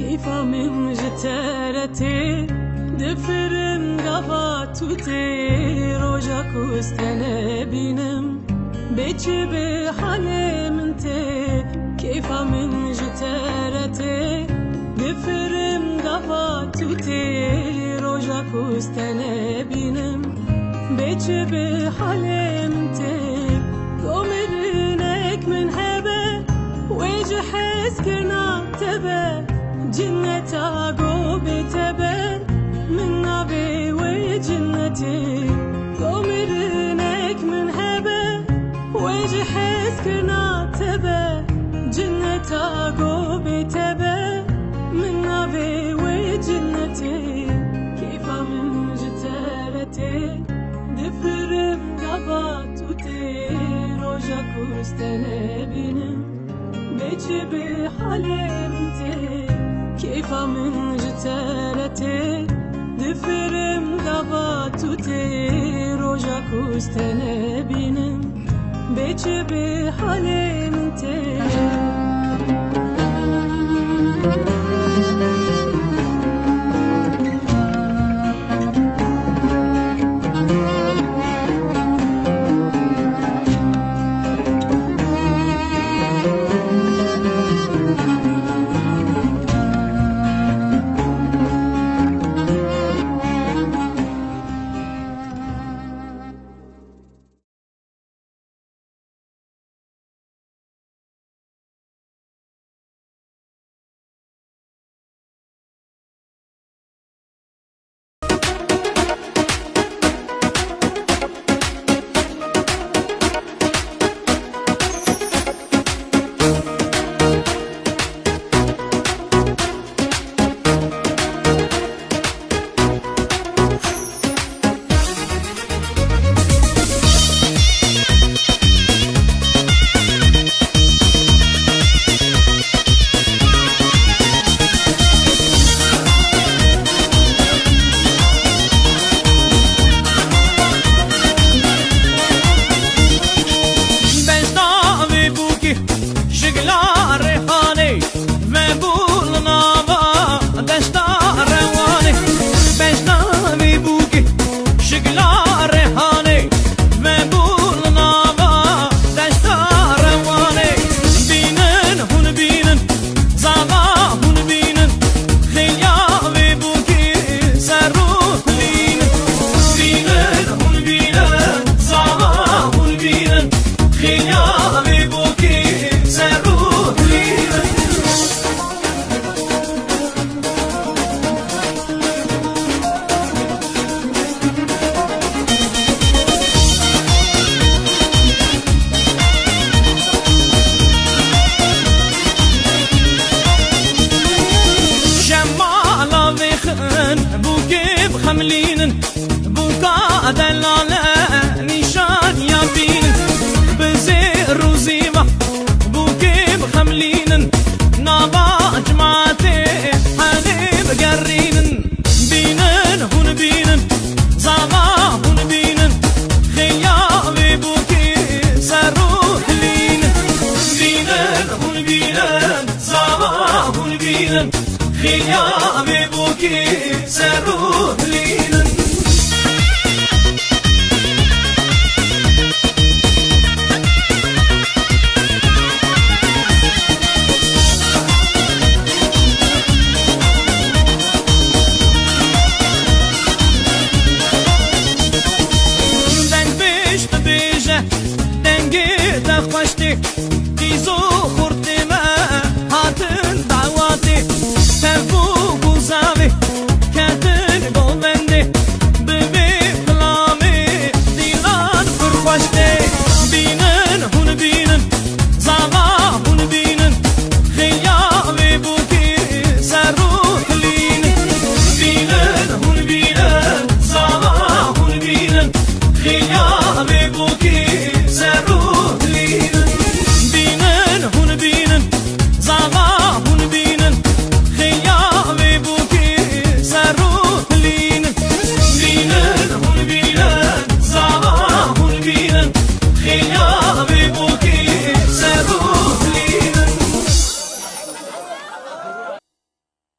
كيف من جتارتي دفرن قفاتوتي روجاك واستنابينم بيتشي بحالي منتي كيف من جتارتي دفرن قفاتوتي روجاك واستنابينم بيتشي بحالي منتي قومرنك من هبه ويجي حس كنا تبه جنة عقوب تبه من نبي وجنتي قومرنك من هبه ويجي حس كنا تبه جنة عقوب تبه من نبي وجنتي كيف من جتارتي دفرم قباتوتي روجاك واستنابينم بيتشي بحلمتي كيف من جتارتي دفرم قباتوتي روجاك واستنابينم بيتشي بحلمتي حملين بوكا دلالة نشان يابين بزير وزيمة بوكيب حملين نابا جماعتي حليب قرين بينن هون بينن زاما هون بينن خيابي بوكي سروح لين بينن هون بينن زاما هون بينن خيابي بوكي سروح لين